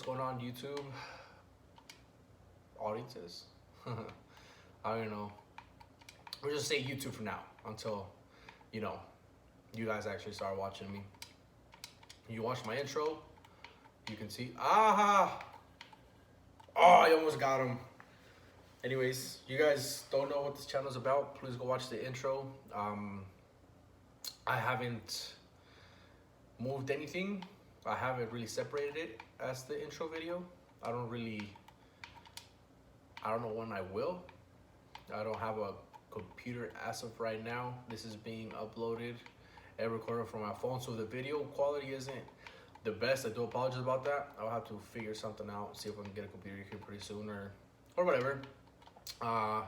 going on, YouTube audiences? I don't know. We'll just say YouTube for now until, you know, you guys actually start watching me. You watch my intro, you can see. Ah! Oh, I almost got him. Anyways, you guys don't know what this channel is about, please go watch the intro. I haven't moved anything. I haven't really separated it as the intro video. I don't know when I will. I don't have a computer as of right now. This is being uploaded and recorded from my phone, so the video quality isn't the best. I do apologize about that. I'll have to figure something out, see if I can get a computer here pretty soon or whatever. I'm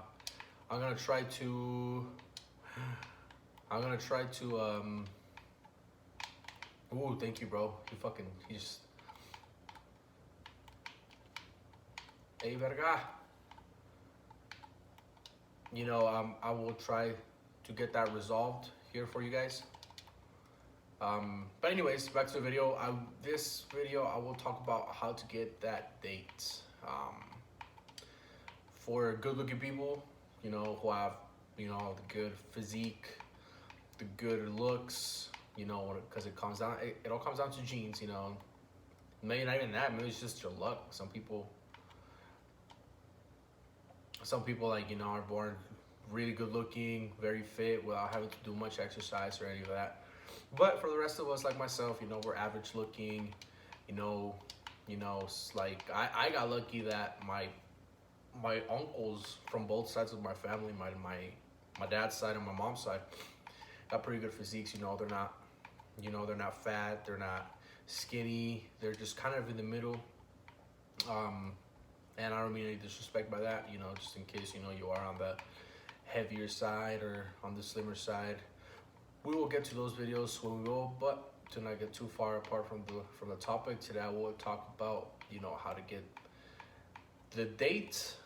gonna try to ooh, thank you, bro. He's hey, verga. You know, I will try to get that resolved here for you guys. But anyways, back to the video. This video, I will talk about how to get that date. For good-looking people, you know, who have, you know, the good physique, the good looks, you know, because it all comes down to genes, you know. Maybe not even that, maybe it's just your luck. Some people like, you know, are born really good looking, very fit without having to do much exercise or any of that. But for the rest of us, like myself, you know, we're average looking, you know, it's like I got lucky that my uncles from both sides of my family, my dad's side and my mom's side, got pretty good physiques. You know, they're not fat, they're not skinny, they're just kind of in the middle. And I don't mean any disrespect by that, you know, just in case, you know, you are on the heavier side or on the slimmer side. We will get to those videos when we go, but to not get too far apart from the topic, today I will talk about, you know, how to get the date.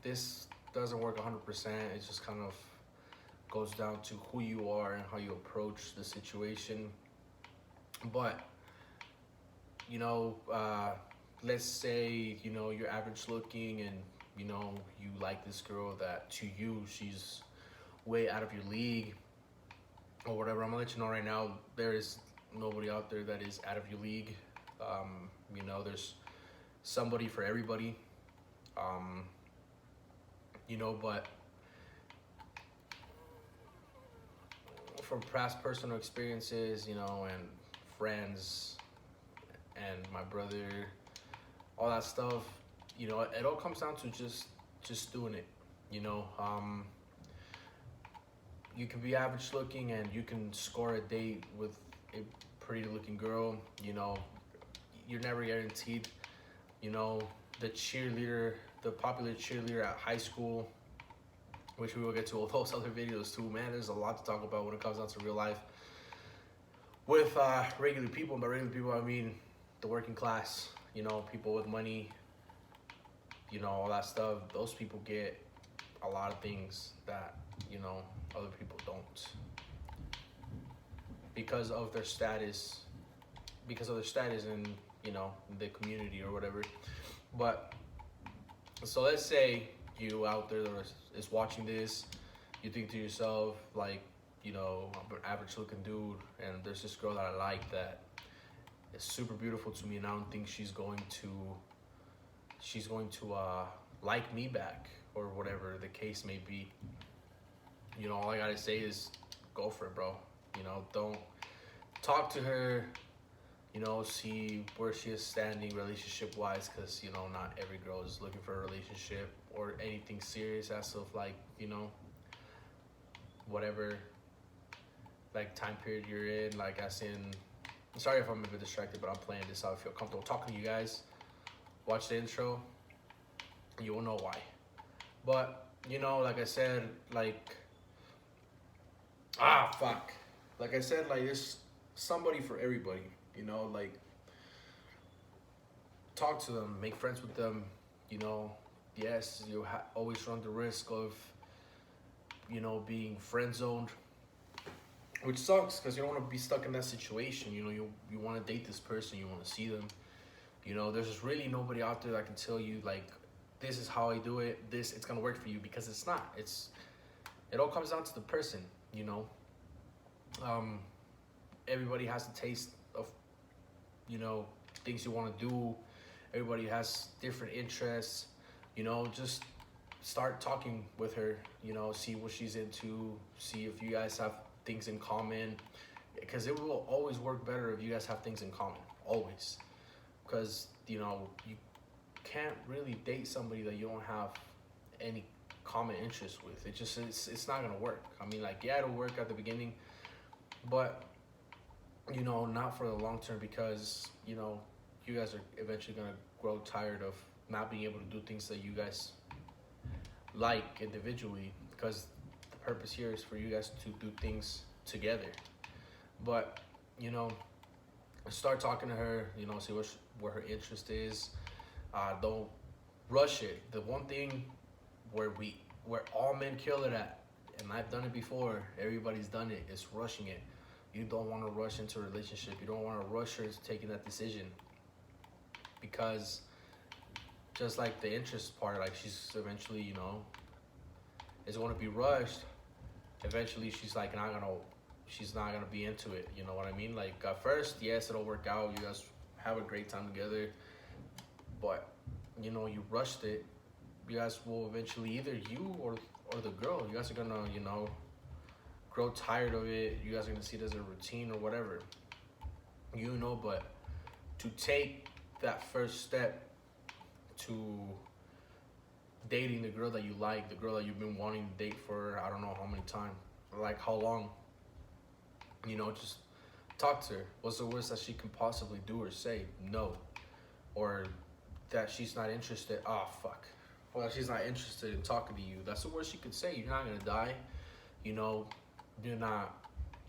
This doesn't work 100%. It just kind of goes down to who you are and how you approach the situation. But, you know, let's say, you know, you're average looking and, you know, you like this girl that to you, she's way out of your league or whatever. I'm gonna let you know right now, there is nobody out there that is out of your league. You know, there's somebody for everybody. You know, but from past personal experiences, you know, and friends and my brother, all that stuff, you know, it all comes down to just doing it. You know, you can be average looking and you can score a date with a pretty looking girl. You know, you're never guaranteed. You know, the popular cheerleader at high school, which we will get to all those other videos too. Man, there's a lot to talk about when it comes down to real life with regular people. By regular people, I mean the working class, you know, people with money, you know, all that stuff. Those people get a lot of things that, you know, other people don't, because of their status in, you know, the community or whatever. But so let's say you out there that is watching this, you think to yourself, like, you know, I'm an average looking dude and there's this girl that I like that is super beautiful to me, and I don't think she's going to like me back or whatever the case may be. You know, all I gotta say is go for it, bro. You know, don't talk to her, you know, see where she is standing relationship wise, because, you know, not every girl is looking for a relationship or anything serious as of, like, you know, whatever, like, time period you're in. Like, as in, I'm sorry if I'm a bit distracted, but I'm playing this out. I feel comfortable talking to you guys. Watch the intro, you will know why. But, you know, like I said, like, like I said, like, there's somebody for everybody, you know. Like, talk to them, make friends with them, you know. Yes, you always run the risk of, you know, being friend zoned, which sucks because you don't want to be stuck in that situation. You know, you want to date this person, you want to see them, You know, there's just really nobody out there that can tell you like, this is how I do it. It's gonna work for you, because it's not. It all comes down to the person. You know, everybody has a taste of, you know, things you want to do. Everybody has different interests. You know, just start talking with her. You know, see what she's into. See if you guys have things in common, because it will always work better if you guys have things in common. Always. Because, you know, you can't really date somebody that you don't have any common interest with. It's not gonna work. I mean, like, yeah, it'll work at the beginning, but, you know, not for the long term, because, you know, you guys are eventually gonna grow tired of not being able to do things that you guys like individually, because the purpose here is for you guys to do things together. But, you know, start talking to her, you know, see what her interest is. Don't rush it. The one thing where all men kill it at, and I've done it before, everybody's done it, is rushing it. You don't want to rush into a relationship. You don't want to rush her into taking that decision, because just like the interest part, like, she's eventually, you know, is going to be rushed. Eventually she's like she's not gonna be into it. You know what I mean? Like, at first, yes, it'll work out. You guys have a great time together, but, you know, you rushed it. You guys will eventually, either you or the girl, you guys are gonna, you know, grow tired of it. You guys are gonna see it as a routine or whatever, you know. But to take that first step to dating the girl that you like, the girl that you've been wanting to date for I don't know how many times, like how long, you know, just talk to her. What's the worst that she can possibly do or say? No. Or that she's not interested. Oh, fuck. Well, she's not interested in talking to you. That's the worst she could say. You're not gonna die. You know, you're not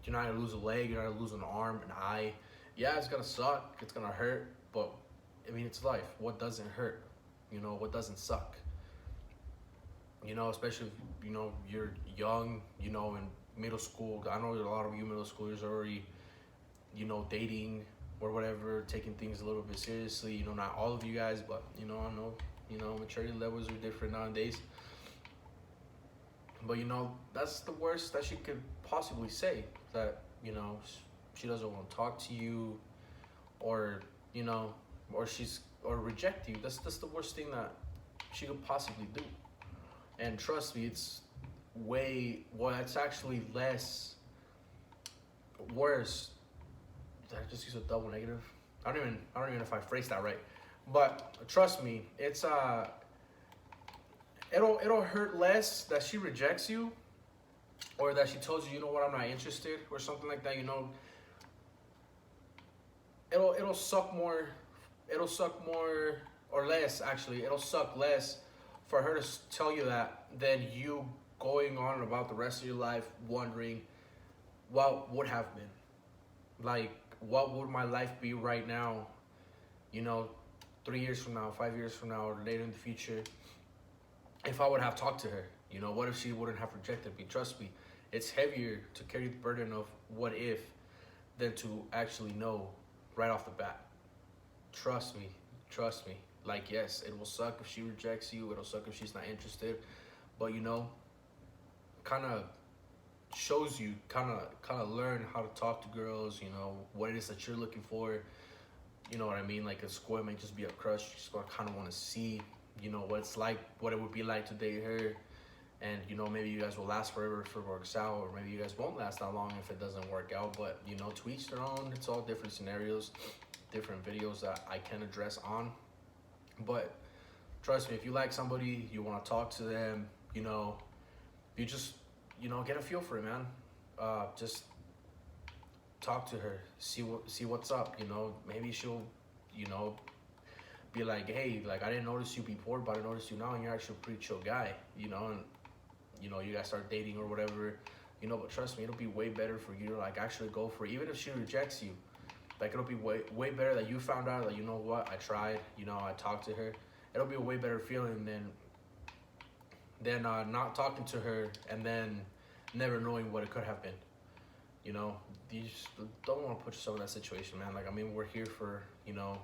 gonna lose a leg. You're not gonna lose an arm, an eye. Yeah, it's gonna suck. It's gonna hurt. But, I mean, it's life. What doesn't hurt? You know, what doesn't suck? You know, especially if, you know, you're young, you know, in middle school. I know a lot of you middle schoolers are already, you know, dating or whatever, taking things a little bit seriously. You know, not all of you guys, but, you know, I know, you know, maturity levels are different nowadays. But, you know, that's the worst that she could possibly say. That, you know, she doesn't want to talk to you, or, you know, or reject you. That's the worst thing that she could possibly do. And trust me, it's it's actually less worse. Did I just use a double negative? I don't even know if I phrased that right. But trust me, it's it'll hurt less that she rejects you, or that she tells you, you know what, I'm not interested, or something like that. You know, it'll suck more. It'll suck more, or less, actually. It'll suck less for her to tell you that than you going on about the rest of your life wondering what would have been. Like, what would my life be right now, you know, 3 years from now, 5 years from now, or later in the future, if I would have talked to her? You know, what if she wouldn't have rejected me? Trust me, it's heavier to carry the burden of what if than to actually know right off the bat. Trust me. Like, yes, it will suck if she rejects you. It'll suck if she's not interested. But, you know, kind of shows you, kind of learn how to talk to girls, you know, what it is that you're looking for. You know what I mean? Like, a score may just be a crush. You just kind of want to see, you know, what it's like, what it would be like to date her. And, you know, maybe you guys will last forever if it works out, or maybe you guys won't last that long if it doesn't work out. But, you know, to each their own. It's all different scenarios, different videos that I can address on. But trust me, if you like somebody, you want to talk to them, you know, you just, you know, get a feel for it, man. Just talk to her, see what's up, you know. Maybe she'll, you know, be like, hey, like, I didn't notice you before, but I noticed you now, and you're actually a pretty chill guy, you know. And, you know, you guys start dating or whatever, you know. But trust me, it'll be way better for you to, like, actually go for it. Even if she rejects you, like, it'll be way better that you found out, like, you know what, I tried, you know, I talked to her. It'll be a way better feeling than not talking to her and then never knowing what it could have been. You know, you just don't want to put yourself in that situation, man. Like, I mean, we're here for, you know,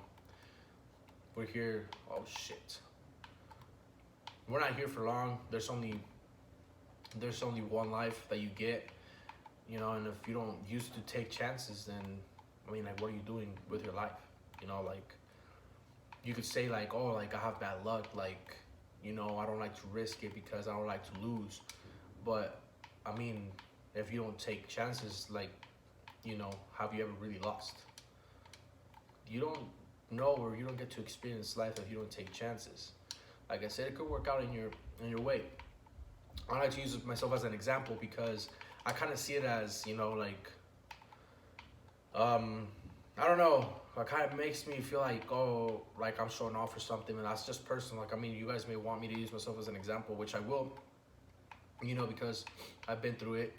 we're here. Oh shit, we're not here for long. There's only one life that you get, you know, and if you don't use it to take chances, then I mean, like, what are you doing with your life? You know, like, you could say like, oh, like I have bad luck, like, you know, I don't like to risk it because I don't like to lose. But I mean, if you don't take chances, like, you know, have you ever really lost? You don't know, or you don't get to experience life if you don't take chances. Like I said, it could work out in your way. I like to use myself as an example because I kind of see it as, you know, like, I don't know. It kind of makes me feel like, oh, like I'm showing off or something, and that's just personal. Like, I mean, you guys may want me to use myself as an example, which I will, you know, because I've been through it.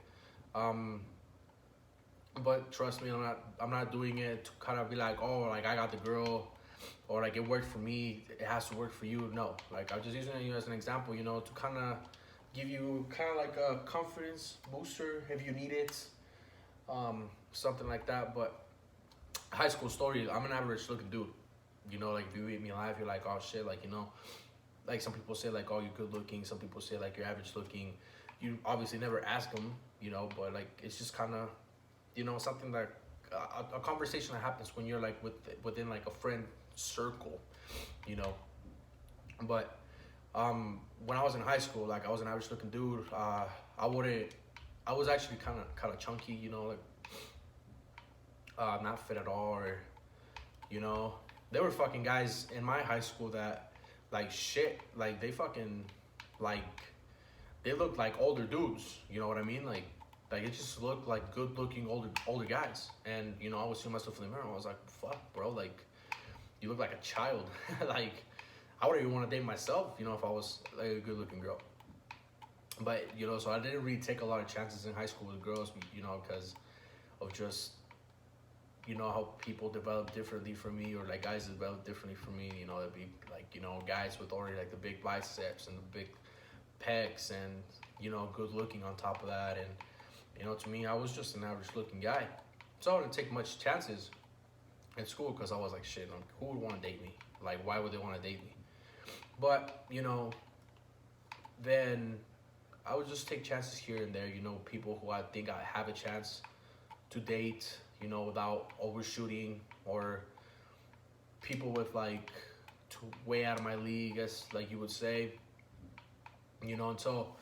But trust me, I'm not doing it to kind of be like, oh, like I got the girl, or like it worked for me, it has to work for you. No, like I'm just using you as an example, you know, to kind of give you kind of like a confidence booster if you need it, something like that. But high school story, I'm an average looking dude. You know, like if you meet me live, you're like, oh shit, like, you know, like some people say like, oh, you're good looking. Some people say like you're average looking. You obviously never ask them, you know, but like it's just kind of, you know, something that a conversation that happens when you're like within like a friend circle, you know. But when I was in high school, like I was an average looking dude. I was actually kind of chunky, you know, like not fit at all, or, you know, there were fucking guys in my high school that like shit, like they fucking like they looked like older dudes, you know what I mean? Like it just looked like good looking older guys. And, you know, I was seeing myself in the mirror, I was like, fuck, bro, like you look like a child. Like I wouldn't even want to date myself, you know, if I was like a good looking girl. But, you know, so I didn't really take a lot of chances in high school with girls, you know, because of just, you know, how people develop differently from me, or like guys develop differently from me. You know, it'd be like, you know, guys with already like the big biceps and the big pecs and, you know, good looking on top of that. And, you know, to me, I was just an average looking guy. So I didn't take much chances in school because I was like, shit, who would want to date me? Like, why would they want to date me? But, you know, then I would just take chances here and there, you know, people who I think I have a chance to date, you know, without overshooting, or people with like way out of my league, as like you would say, you know. And so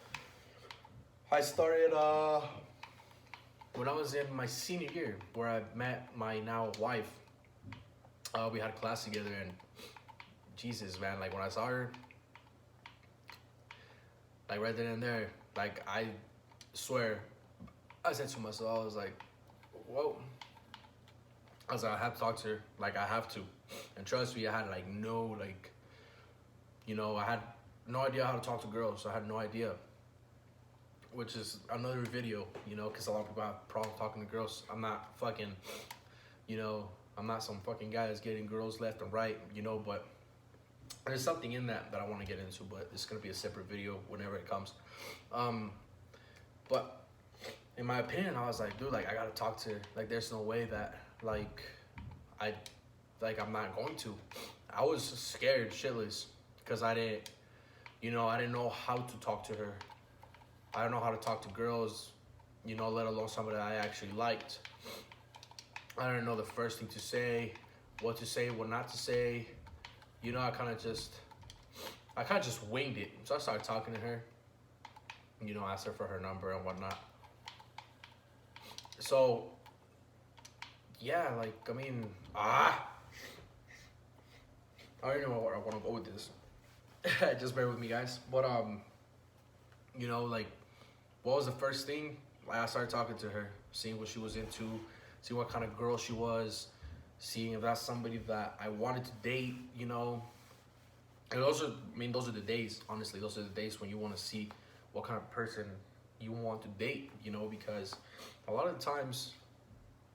I started when I was in my senior year, where I met my now wife. We had class together, and Jesus, man, like when I saw her, like right then and there, like I swear, I said to myself, I was like, whoa. I was like, I have to talk to her. Like, I have to. And trust me, I had like no, like, you know, I had no idea how to talk to girls. I had no idea. Which is another video, you know, because a lot of people have problems talking to girls. I'm not fucking, you know, I'm not some fucking guy that's getting girls left and right, you know, but there's something in that I want to get into, but it's going to be a separate video whenever it comes. But in my opinion, I was like, dude, like, I got to talk to her. Like, there's no way that, like, I'm not going to. I was scared shitless because I didn't know how to talk to her. I don't know how to talk to girls, you know, let alone somebody that I actually liked. I didn't know the first thing to say, what not to say. You know, I kind of just winged it. So I started talking to her, you know, asked her for her number and whatnot. So, yeah, like, I mean, I already know where I want to go with this. Just bear with me, guys. But, you know, like, what was the first thing? Like, I started talking to her, seeing what she was into, seeing what kind of girl she was, seeing if that's somebody that I wanted to date, you know. And those are the days, honestly. Those are the days when you want to see what kind of person you want to date, you know, because a lot of the times,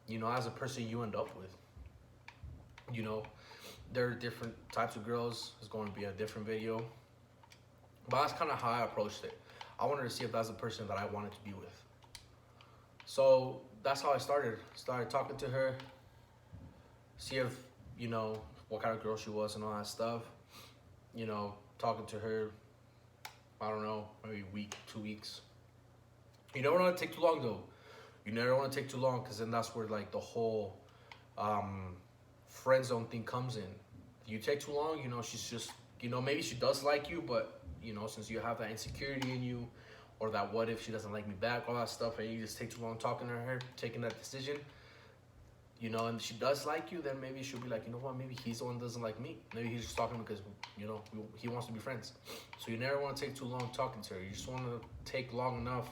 you know, as a person you end up with, you know, there are different types of girls. It's going to be a different video. But that's kind of how I approached it. I wanted to see if that's the person that I wanted to be with. So that's how I started. Started talking to her, see if, you know, what kind of girl she was and all that stuff. You know, talking to her, I don't know, maybe a week, 2 weeks. You never want to take too long though. You never want to take too long, because then that's where like the whole friend zone thing comes in. You take too long, you know, she's just, you know, maybe she does like you, but you know, since you have that insecurity in you, or that what if she doesn't like me back, all that stuff, and you just take too long talking to her, taking that decision, you know, and she does like you, then maybe she'll be like, you know what, maybe he's the one that doesn't like me. Maybe he's just talking because, you know, he wants to be friends. So you never want to take too long talking to her. You just want to take long enough,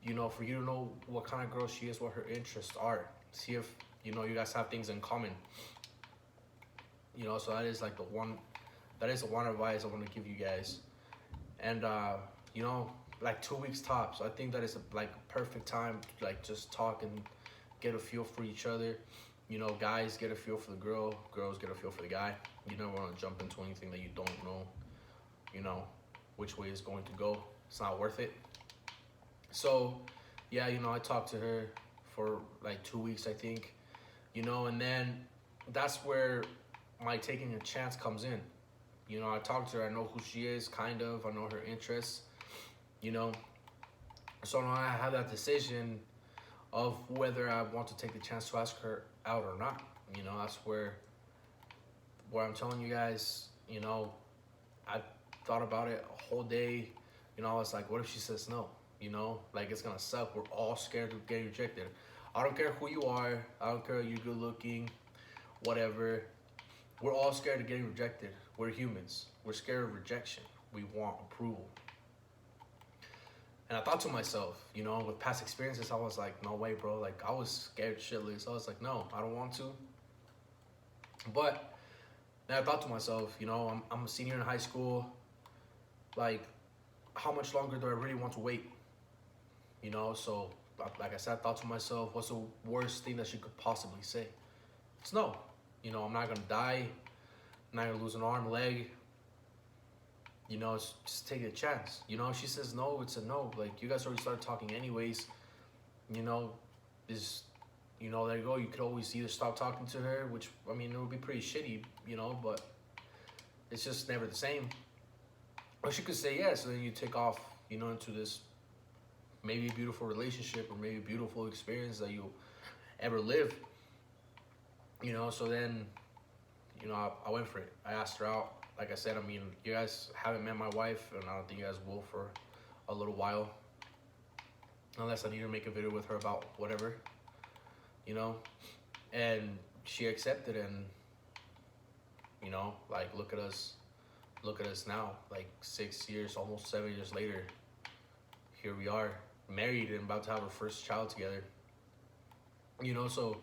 you know, for you to know what kind of girl she is, what her interests are. See if, you know, you guys have things in common. You know, so that is like the one advice I want to give you guys. And, you know, like 2 weeks tops. I think that is like a perfect time to like just talk and get a feel for each other. You know, guys get a feel for the girl, girls get a feel for the guy. You never want to jump into anything that you don't know, you know, which way it's going to go. It's not worth it. So, yeah, you know, I talked to her for like 2 weeks, I think, you know, and then that's where my taking a chance comes in. You know, I talked to her, I know who she is, kind of, I know her interests, you know. So now I have that decision of whether I want to take the chance to ask her out or not. You know, that's where I'm telling you guys, you know, I thought about it a whole day. You know, I was like, what if she says no? You know, like, it's gonna suck. We're all scared of getting rejected. I don't care who you are. I don't care if you're good looking, whatever. We're all scared of getting rejected. We're humans. We're scared of rejection. We want approval. And I thought to myself, you know, with past experiences, I was like, no way, bro. Like, I was scared shitless. I was like, no, I don't want to. But then I thought to myself, you know, I'm a senior in high school. Like, how much longer do I really want to wait? You know, so like I said, I thought to myself, what's the worst thing that she could possibly say? It's no. You know, I'm not gonna die. I'm not gonna lose an arm, leg. You know, it's just take a chance. You know, if she says no, it's a no. Like, you guys already started talking anyways. You know, is, you know, there you go. You could always either stop talking to her, which, I mean, it would be pretty shitty, you know, but it's just never the same. Or she could say yes, and then you take off, you know, into this maybe beautiful relationship or maybe beautiful experience that you'll ever live. You know, so then, you know, I went for it. I asked her out. Like I said, I mean, you guys haven't met my wife, and I don't think you guys will for a little while. Unless I need to make a video with her about whatever, you know. And she accepted, and, you know, like, look at us now, like 6 years, almost 7 years later. Here we are, married and about to have our first child together. You know, so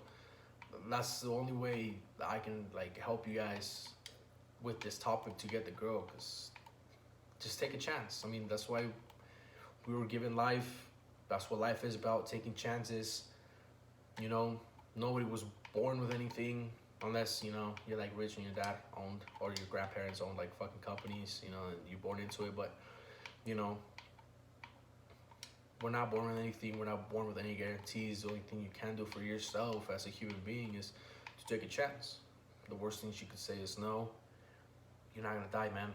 that's the only way that I can, like, help you guys with this topic to get the girl, because just take a chance. I mean, that's why we were given life. That's what life is about, taking chances. You know, nobody was born with anything unless, you know, you're like rich and your dad owned, or your grandparents owned like fucking companies, you know, and you're born into it. But, you know, we're not born with anything. We're not born with any guarantees. The only thing you can do for yourself as a human being is to take a chance. The worst thing she could say is no. You're not gonna die, man.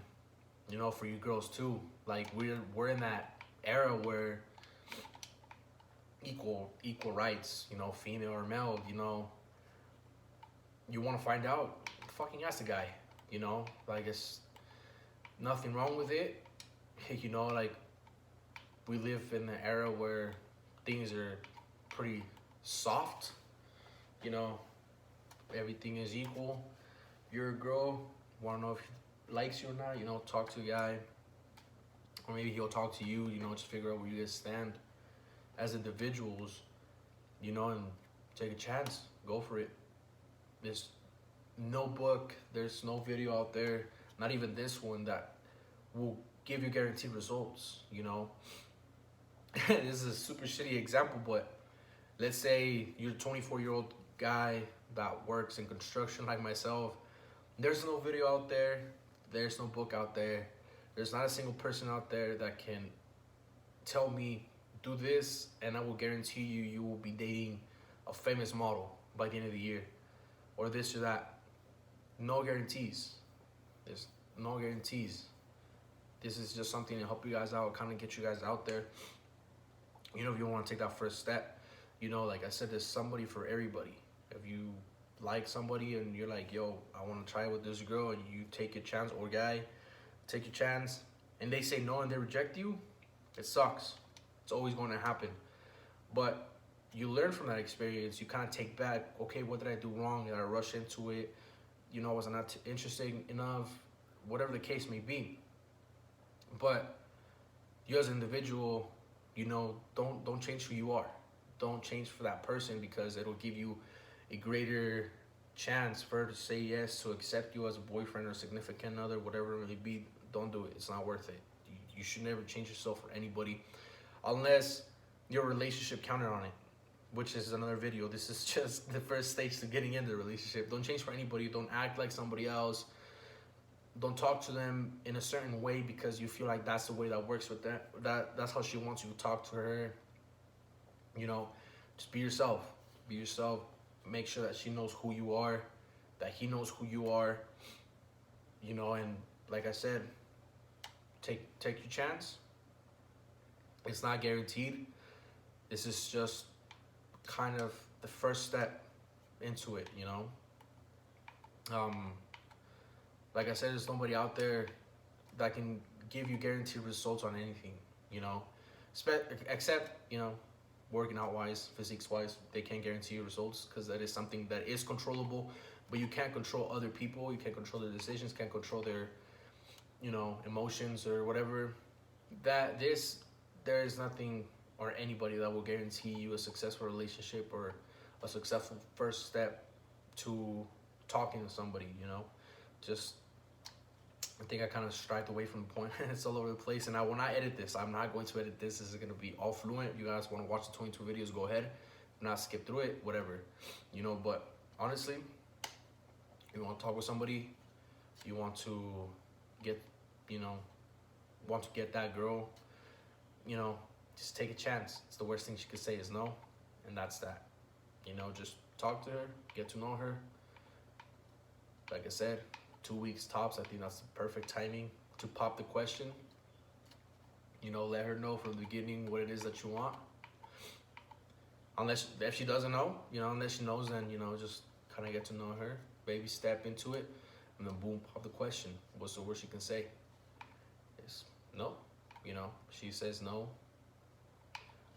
You know, for you girls too, like, we're in that era where equal rights, you know, female or male, you know, you want to find out, fucking ask the guy, you know, like, it's nothing wrong with it. You know, like, we live in an era where things are pretty soft, you know, everything is equal. You're a girl, want to know if he likes you or not, you know, talk to a guy, or maybe he'll talk to you, you know, just figure out where you guys stand as individuals, you know, and take a chance, go for it. There's no book, there's no video out there, not even this one, that will give you guaranteed results, you know. This is a super shitty example, but let's say you're a 24-year-old guy that works in construction like myself. There's no video out there, there's no book out there, there's not a single person out there that can tell me, do this and I will guarantee you will be dating a famous model by the end of the year, or this or that. no guarantees. There's no guarantees. This is just something to help you guys out, kind of get you guys out there. You know, if you want to take that first step, you know, like I said, there's somebody for everybody. If you like somebody and you're like, yo, I want to try with this girl, and you take your chance, or guy, take your chance, and they say no and they reject you, it sucks. It's always going to happen. But you learn from that experience. You kind of take back, okay, what did I do wrong? Did I rush into it? You know, was I not interesting enough? Whatever the case may be. But you as an individual, you know, don't change who you are. Don't change for that person, because it'll give you a greater chance for her to say yes, to accept you as a boyfriend or significant other, whatever it may be. Don't do it. It's not worth it. You should never change yourself for anybody, unless your relationship counted on it, which is another video. This is just the first stage to getting into the relationship. Don't change for anybody. Don't act like somebody else. Don't talk to them in a certain way because you feel like that's the way that works with them. That's how she wants you to talk to her. You know, just be yourself. Be yourself. Make sure that she knows who you are, that he knows who you are. You know, and like I said, take your chance. It's not guaranteed. This is just kind of the first step into it, you know. Like I said, there's nobody out there that can give you guaranteed results on anything, you know. Except, you know, working out wise, physiques wise, they can't guarantee you results, because that is something that is controllable. But you can't control other people. You can't control their decisions. Can't control their, you know, emotions or whatever. There is nothing or anybody that will guarantee you a successful relationship or a successful first step to talking to somebody, you know. Just, I think I kind of strayed away from the point. It's all over the place. And when I edit this, I'm not going to edit this. This is going to be all fluent. If you guys want to watch the 22 videos, go ahead. If not, skip through it, whatever. You know, but honestly, you want to talk with somebody, you want to get, you know, want to get that girl, you know, just take a chance. It's the worst thing she could say is no. And that's that. You know, just talk to her, get to know her. Like I said, 2 weeks tops. I think that's the perfect timing to pop the question. You know, let her know from the beginning what it is that you want. Unless, if she doesn't know, you know, unless she knows, then, you know, just kind of get to know her. Baby step into it. And then boom, pop the question. What's the worst she can say? It's no. You know, she says no.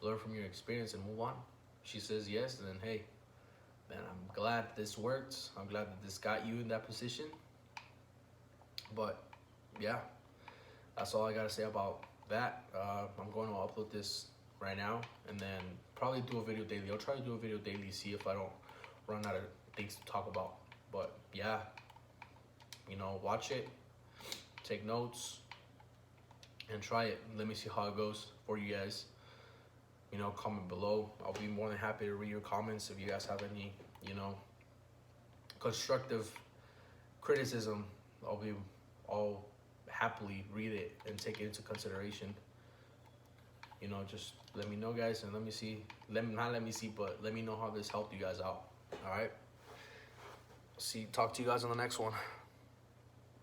Learn from your experience and move on. She says yes, then hey, man, I'm glad this worked. I'm glad that this got you in that position. But yeah, that's all I gotta say about that. I'm going to upload this right now and then probably do a video daily. I'll try to do a video daily, see if I don't run out of things to talk about. But yeah, you know, watch it, take notes, and try it. Let me see how it goes for you guys. You know, comment below. I'll be more than happy to read your comments if you guys have any, you know, constructive criticism. I'll happily read it and take it into consideration. You know, just let me know, guys, and let me know how this helped you guys out. All right. Talk to you guys on the next one.